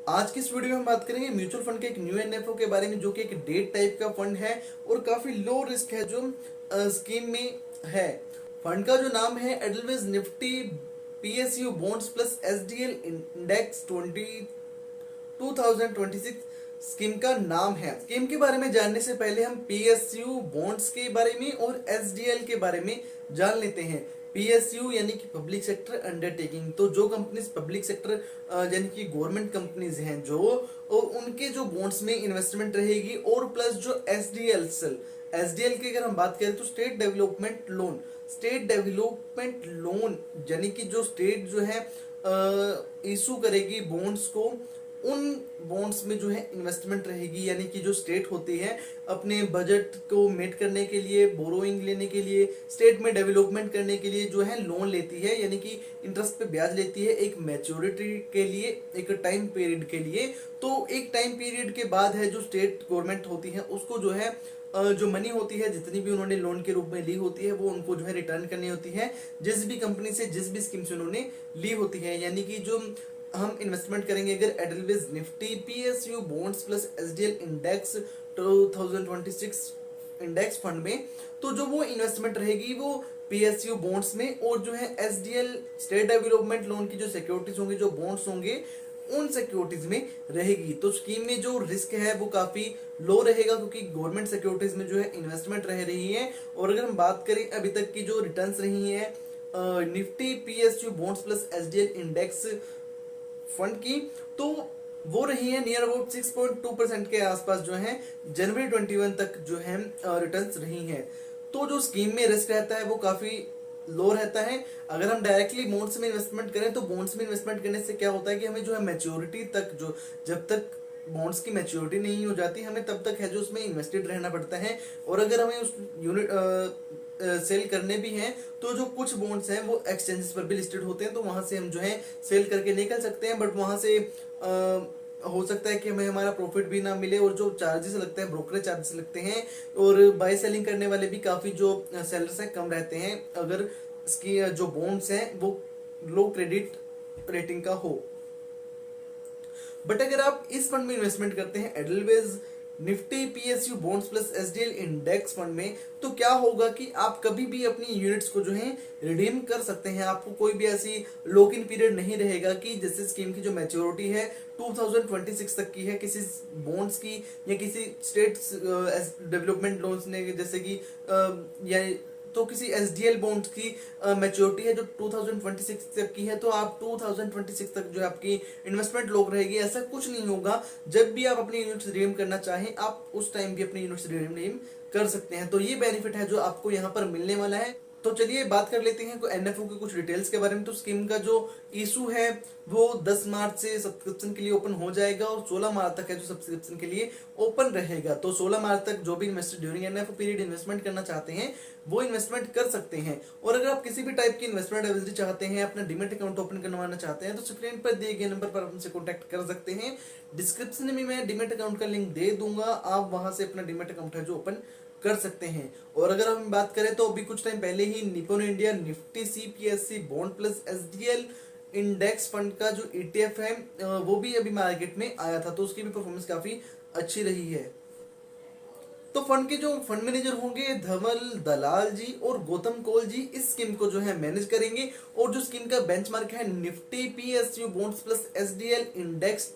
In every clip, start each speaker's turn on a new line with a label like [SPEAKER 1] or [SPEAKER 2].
[SPEAKER 1] आज की इस वीडियो में हम बात करेंगे म्यूचुअल फंड के एक न्यू एनएफओ के बारे में, जो कि एक डेट टाइप का फंड है और काफी लो रिस्क है जो स्कीम में है। फंड का जो नाम है Edelweiss Nifty PSU bonds plus SDL index 2026 scheme का नाम है। स्कीम के बारे में जानने से पहले हम पीएसयू बॉन्ड्स के बारे में और एसडीएल के बारे में जान लेते हैं। पीएसयू यानी कि पब्लिक सेक्टर अंडरटेकिंग, तो जो कंपनीज पब्लिक सेक्टर यानी कि गवर्नमेंट कंपनीज हैं जो, और उनके जो बॉन्ड्स में इन्वेस्टमेंट रहेगी, और प्लस जो एसडीएल एसडीएल की अगर हम बात करें तो स्टेट डेवलपमेंट लोन यानी कि जो स्टेट जो है इशू करेगी बॉन्ड्स को, उन बॉन्ड्स में जो है इन्वेस्टमेंट रहेगी। यानी कि जो स्टेट होती है अपने बजट को मेट करने के लिए, बोरोइंग लेने के लिए, स्टेट में डेवलपमेंट करने के लिए जो है लोन लेती है, यानी कि इंटरेस्ट पे ब्याज लेती है एक मैच्योरिटी के लिए, एक टाइम पीरियड के लिए। तो एक टाइम पीरियड के बाद है जो स्टेट गवर्नमेंट होती है उसको जो है जो मनी होती है, जितनी भी उन्होंने लोन के रूप में ली होती है, वो उनको जो है रिटर्न करनी होती है जिस भी कंपनी से, जिस भी स्कीम से उन्होंने ली होती है। यानी कि जो हम इन्वेस्टमेंट करेंगे अगर Edelweiss Nifty PSU bonds plus SDL index 2026 index fund में, तो जो वो इन्वेस्टमेंट रहेगी वो पीएसयू बॉन्ड्स में, और जो है एसडीएल स्टेट डेवलपमेंट लोन की जो सिक्योरिटीज होंगी, जो बॉन्ड्स होंगे, उन सिक्योरिटीज में रहेगी। तो स्कीम में जो रिस्क है वो काफी लो रहेगा, क्योंकि गवर्नमेंट सिक्योरिटीज में जो है इन्वेस्टमेंट रह रही है। और अगर हम बात करें अभी तक की जो रिटर्न्स रही है Nifty PSU bonds plus SDL index fund की, तो वो रही है नियर अबाउट 6.2% के आसपास जो है जनवरी 21 तक जो है रिटर्न्स रही हैं। तो जो स्कीम में रिस्क रहता है वो काफी लो रहता है। अगर हम डायरेक्टली बॉन्ड्स में इन्वेस्टमेंट करें तो बॉन्ड्स में इन्वेस्टमेंट करने से क्या होता है कि हमें जो है मैच्योरिटी तक, जो जब तक बॉन्ड्स की मैच्योरिटी नहीं हो जाती, हमें तब तक है जो उसमें इन्वेस्टेड रहना पड़ता है। और अगर हमें उस यूनिट सेल करने भी हैं तो जो कुछ बॉन्ड्स हैं वो एक्सचेंजेस पर भी लिस्टेड होते हैं, तो वहां से हम जो है सेल करके निकल सकते हैं। बट वहां से हो सकता है कि हमें हमारा प्रॉफिट भी ना मिले, और जो चार्जेस लगते हैं, ब्रोकरेज चार्जेस लगते हैं, और बाय सेलिंग करने वाले भी काफी जो सेलर्स हैं कम रहते हैं अगर इसकी जो बॉन्ड्स हैं वो लो क्रेडिट रेटिंग का हो। बट अगर आप इस फंड में इन्वेस्टमेंट करते हैं Edelweiss Nifty PSU bonds plus SDL index fund में, तो क्या होगा कि आप कभी भी अपनी यूनिट्स को जो है रिडीम कर सकते हैं। आपको कोई भी ऐसी लॉक इन पीरियड नहीं रहेगा कि जैसे स्कीम की जो मैच्योरिटी है 2026 तक की है किसी बॉन्ड्स की, या किसी स्टेट डेवलपमेंट लोन्स ने, जैसे कि या तो किसी एसडीएल बॉन्ड की मैच्योरिटी है जो 2026 तक की है, तो आप 2026 तक जो है आपकी इन्वेस्टमेंट लॉक रहेगी। ऐसा कुछ नहीं होगा। जब भी आप अपनी यूनिट्स रिडीम करना चाहें आप उस टाइम भी अपनी यूनिट्स रिडीम कर सकते हैं। तो ये बेनिफिट है जो आपको यहाँ पर मिलने वाला है। तो चलिए बात कर लेते हैं एनएफओ की कुछ डिटेल्स के बारे में। तो स्कीम का जो इशू है वो 10 मार्च से सब्सक्रिप्शन के लिए ओपन हो जाएगा, और 16 मार्च तक है जो सब्सक्रिप्शन के लिए ओपन रहेगा। तो 16 मार्च तक जो भी investor during NFO period investment करना चाहते हैं वो इन्वेस्टमेंट कर सकते हैं। और अगर आप किसी भी टाइप की इन्वेस्टमेंट एडवाइजरी चाहते हैं, अपना डीमैट अकाउंट ओपन करवाना चाहते हैं, तो स्क्रीन पर दिए गए नंबर पर हमसे कॉन्टैक्ट कर सकते हैं। डिस्क्रिप्शन में मैं डीमैट अकाउंट का लिंक दे दूंगा, आप वहां से अपना डीमैट अकाउंट है जो ओपन कर सकते हैं। और अगर हम बात करें तो अभी कुछ टाइम पहले ही Nippon India Nifty CPSC bond plus SDL index fund का जो ईटीएफ है वो भी अभी मार्केट में आया था, तो उसकी भी परफॉर्मेंस काफी अच्छी रही है। तो फंड के जो फंड मैनेजर होंगे धवल दलाल जी और गौतम कोल जी इस स्कीम को जो है मैनेज करेंगे। और जो स्कीम का बेंचमार्क है Nifty PSU bonds plus SDL index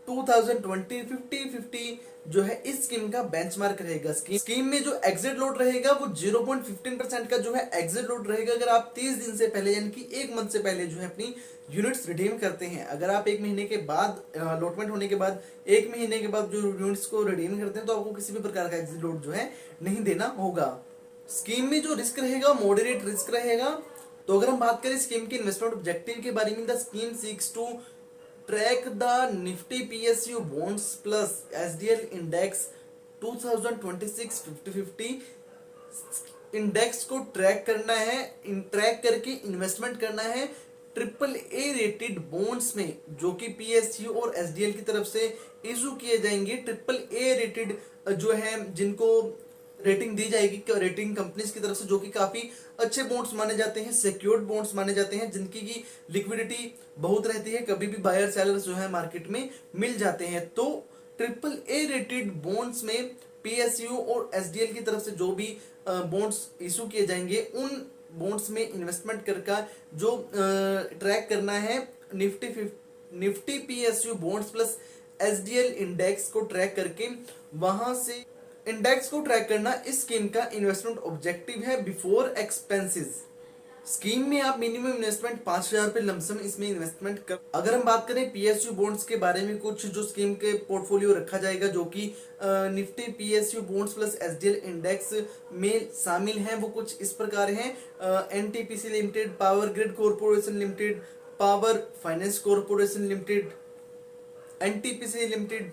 [SPEAKER 1] 2020 50-50 जो है इस स्कीम का बेंचमार्क रहेगा। स्कीम में जो एग्जिट लोड रहेगा वो 0.15% का जो है एग्जिट लोड रहेगा, अगर आप 30 दिन से पहले यानी कि एक मंथ से पहले जो है अपनी यूनिट्स रिडीम करते हैं। अगर आप एक महीने के बाद अलॉटमेंट होने के बाद एक महीने के बाद जो यूनिट्स को रिडीम करते हैं, तो आपको किसी भी प्रकार का एग्जिट लोड जो है नहीं देना होगा। स्कीम में जो रिस्क रहेगा मॉडरेट रिस्क रहेगा। तो अगर हम बात करें स्कीम के इन्वेस्टमेंट ऑब्जेक्टिव के बारे में, the scheme seeks to track the Nifty PSU bonds plus SDL index 2026 50-50 index को ट्रैक करना है, ट्रैक करके इन्वेस्टमेंट करना है ट्रिपल ए रेटेड बॉन्ड्स में, जो कि पीएसयू और एसडीएल की तरफ से इशू किए जाएंगे। ट्रिपल ए रेटेड जो है जिनको रेटिंग दी जाएगी, रेटिंग कंपनीज की तरफ से, जो कि काफी अच्छे बॉन्ड्स माने जाते हैं, सिक्योर्ड बॉन्ड्स माने जाते हैं, जिनकी की लिक्विडिटी बहुत रहती है, कभी भी बायर सेलर जो है मार्केट में मिल जाते हैं। तो ट्रिपल ए रेटेड बॉन्ड्स में पीएसयू और एसडीएल की तरफ से जो भी बॉन्ड्स इशू किए जाएंगे, उन बॉन्ड्स में इन्वेस्टमेंट करके जो ट्रैक करना है Nifty PSU bonds plus SDL index को ट्रैक करके वहां से इंडेक्स को ट्रैक करना इस स्कीम का इन्वेस्टमेंट ऑब्जेक्टिव है बिफोर एक्सपेंसेस। स्कीम में आप मिनिमम इन्वेस्टमेंट 5,000 रुपए लमसम इसमें इन्वेस्टमेंट कर। अगर हम बात करें पीएसयू बॉन्ड्स के बारे में, कुछ जो स्कीम के पोर्टफोलियो रखा जाएगा जो कि Nifty PSU bonds plus SDL index में शामिल हैं, वो कुछ इस प्रकार हैं। NTPC limited, power grid corporation limited, power finance corporation limited, NTPC limited,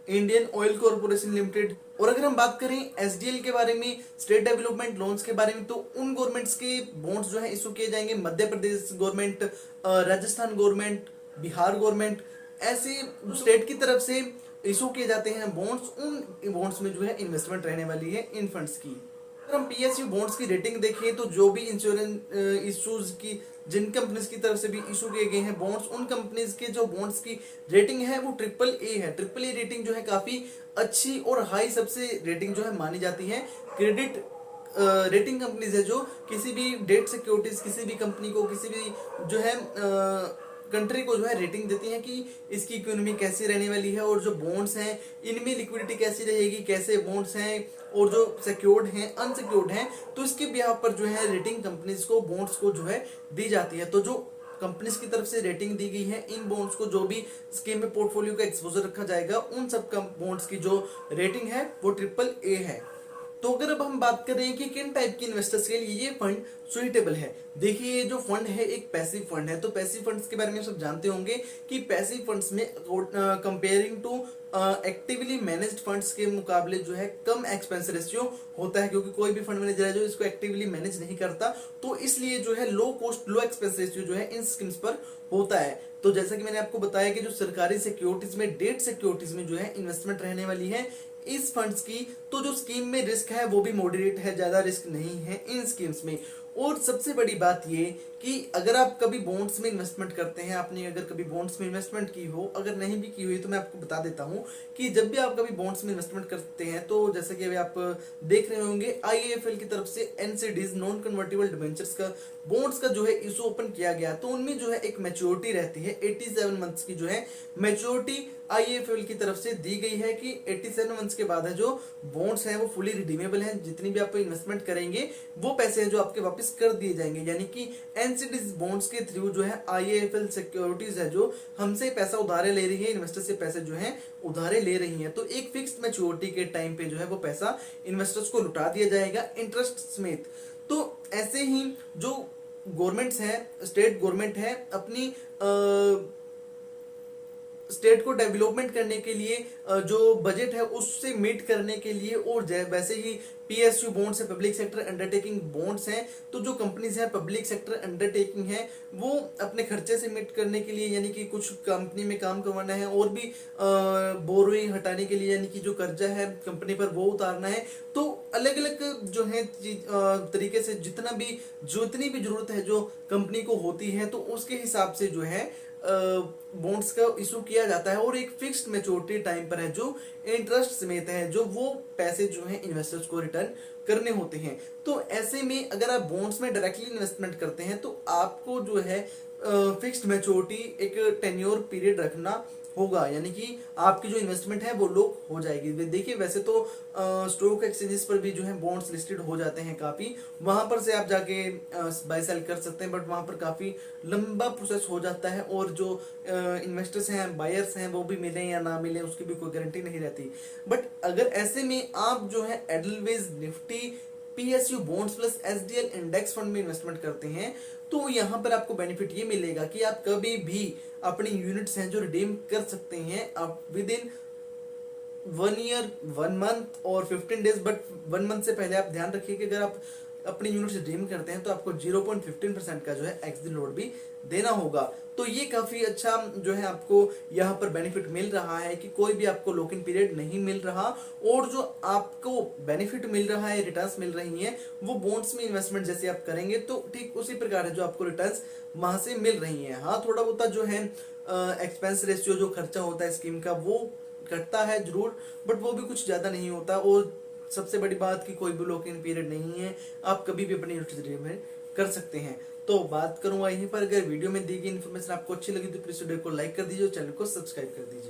[SPEAKER 1] Indian oil corporation limited. और अगर हम बात करें एसडीएल के बारे में, स्टेट डेवलपमेंट लोन्स के बारे में, तो उन गवर्नमेंट्स के बॉन्ड्स जो है इशू किए जाएंगे, Madhya Pradesh government, Rajasthan government, Bihar government, ऐसे स्टेट की तरफ से इशू किए जाते हैं बॉन्ड्स। उन बॉन्ड्स में जो है इन्वेस्टमेंट रहने वाली है इन फंड्स की। अगर हम पीएसयू बॉन्ड्स की रेटिंग देखें तो जो भी इंश्योरेंस इश्यूज की जिन कंपनीज की तरफ से भी इशू किए गए हैं बॉन्ड्स, उन कंपनीज के जो बॉन्ड्स की रेटिंग है वो ट्रिपल ए है। ट्रिपल ए रेटिंग जो है काफी अच्छी और हाई सबसे रेटिंग जो है मानी जाती है। क्रेडिट रेटिंग कंपनीज है जो किसी भी डेट सिक्योरिटीज, किसी भी कंपनी को, किसी भी जो है कंट्री को जो है रेटिंग देती है कि इसकी इकोनॉमी कैसी रहने वाली है, और जो बॉन्ड्स हैं इनमें लिक्विडिटी कैसी रहेगी, कैसे बॉन्ड्स हैं, और जो सिक्योर्ड हैं, अनसिक्योर्ड हैं, तो इसके ब्याह पर जो है रेटिंग कंपनीज को बॉन्ड्स को जो है दी जाती है। तो जो कंपनीज की तरफ से रेटिंग दी गई है इन बॉन्ड्स को, जो भी स्कीम में पोर्टफोलियो का एक्सपोजर रखा जाएगा, उन सब बॉन्ड्स की जो रेटिंग है वो ट्रिपल ए है। तो अगर अब हम बात करें कि किन टाइप के इन्वेस्टर्स के लिए ये फंड सुइटेबल है, देखिए ये जो फंड है एक पैसिव फंड है। तो पैसिव फंड्स के बारे में सब जानते होंगे कि पैसिव फंड्स में comparing to actively managed funds के मुकाबले जो है कम एक्सपेंस रेशियो होता है, क्योंकि कोई भी फंड मैनेजर है जो इसको एक्टिवली मैनेज नहीं करता, तो इसलिए जो है low cost low expense ratio जो है इन स्कीम्स पर होता है। तो जैसा कि मैंने आपको बताया कि जो सरकारी सिक्योरिटीज में, डेट सिक्योरिटीज में जो है इन्वेस्टमेंट रहने वाली है इस फंड्स की, तो जो स्कीम में रिस्क है वो भी मॉडरेट है, ज्यादा रिस्क नहीं है इन स्कीम्स में। और सबसे बड़ी बात ये कि अगर आप कभी बॉन्ड्स में इन्वेस्टमेंट करते हैं, आपने अगर कभी बॉन्ड्स में इन्वेस्टमेंट की हो, अगर नहीं भी की हुई तो मैं आपको बता देता हूं कि जब भी आप कभी बॉन्ड्स में इन्वेस्टमेंट करते हैं, तो जैसे कि अभी आप देख रहे होंगे आईएएफएल की तरफ से एनसीडीज, नॉन कन्वर्टिबल डिबेंचर्स का, बॉन्ड्स का जो है इशू ओपन किया गया, तो उनमें जो है एक मैच्योरिटी रहती है 87 मंथ्स की, जो है मैच्योरिटी आईएएफएल की तरफ से दी गई है कि 87 मंथ्स के बाद है जो बॉन्ड्स हैं वो फुली रिडीमेबल हैं, जितनी भी आप इन्वेस्टमेंट करेंगे वो पैसे हैं जो आपके वापस कर दिए जाएंगे। यानी कि एनसीडीज बॉन्ड्स के थ्रू जो है आईएएफएल सिक्योरिटीज है जो हमसे पैसा उधारे ले रही है, इन्वेस्टर से पैसे जो है उधारे ले रही है, तो एक फिक्स्ड मैच्योरिटी के टाइम पे जो है वो पैसा इन्वेस्टर्स को लुटा दिया जाएगा इंटरेस्ट समेत। तो ऐसे ही जो गवर्नमेंट्स हैं, स्टेट गवर्नमेंट है, अपनी स्टेट को डेवलपमेंट करने के लिए जो बजट है उससे मीट करने के लिए, और वैसे ही पीएसयू बॉन्ड्स है, पब्लिक सेक्टर अंडरटेकिंग बॉन्ड्स हैं, तो जो कंपनीज हैं पब्लिक सेक्टर अंडरटेकिंग है वो अपने खर्चे से मीट करने के लिए, यानी कि कुछ कंपनी में काम करवाना है, और भी बोरोइंग हटाने के लिए, यानी कि जो कर्जा है कंपनी पर वो उतारना है, तो अलग अलग जो है तरीके से जितनी भी जरूरत है जो कंपनी को होती है, तो उसके हिसाब से जो है बॉन्ड्स का इशू किया जाता है, और एक फिक्स्ड मैच्योरिटी टाइम पर है जो इंटरेस्ट समेत है, जो वो पैसे जो है इन्वेस्टर्स को रिटर्न करने होते हैं। तो ऐसे में अगर आप बॉन्ड्स में डायरेक्टली इन्वेस्टमेंट करते हैं तो आपको जो है फिक्स्ड मैच्योरिटी एक टेन्योर पीरियड रखना होगा, यानी कि आपकी जो इन्वेस्टमेंट है वो लॉक हो जाएगी। देखिए वैसे तो स्टॉक एक्सचेंजेस पर भी जो है बॉन्ड्स लिस्टेड हो जाते हैं काफी, वहां पर से आप जाके बाय सेल कर सकते हैं, बट वहां पर काफी लंबा प्रोसेस हो जाता है, और जो इन्वेस्टर्स हैं, बायर्स हैं, वो भी मिले या ना मिले उसकी भी कोई गारंटी नहीं रहती। बट अगर ऐसे में आप जो है Edelweiss Nifty PSU bonds plus SDL index fund में इन्वेस्टमेंट करते हैं, तो यहाँ पर आपको बेनिफिट ये मिलेगा कि आप कभी भी अपनी यूनिट्स हैं जो रिडीम कर सकते हैं आप विद इन 1 ईयर, 1 मंथ और 15 डेज। बट 1 मंथ से पहले आप ध्यान रखिए कि अगर आप अपनी यूनिट्स रिडीम करते हैं तो आपको 0.15% का जो है एक्स लोड भी देना होगा। तो ये काफी अच्छा जो है आपको यहाँ पर बेनिफिट मिल रहा है कि कोई भी आपको लॉक इन पीरियड नहीं मिल रहा, और जो आपको बेनिफिट मिल रहा है, रिटर्न्स मिल रही हैं, वो बॉन्ड्स में इन्वेस्टमेंट जैसे आप करेंगे तो ठीक उसी प्रकार है जो आपको रिटर्न्स वहां से मिल रही हैं। हाँ, थोड़ा बहुत जो है एक्सपेंस रेशियो जो खर्चा होता है स्कीम का वो घटता है जरूर, बट वो भी कुछ ज्यादा नहीं होता। और सबसे बड़ी बात कि कोई भी लॉक इन पीरियड नहीं है, आप कभी भी अपनी में कर सकते हैं। तो बात करूंगा यहीं पर। अगर वीडियो में दी गई इन्फॉर्मेशन आपको अच्छी लगी तो प्लीज वीडियो को लाइक कर दीजिए और चैनल को सब्सक्राइब कर दीजिए।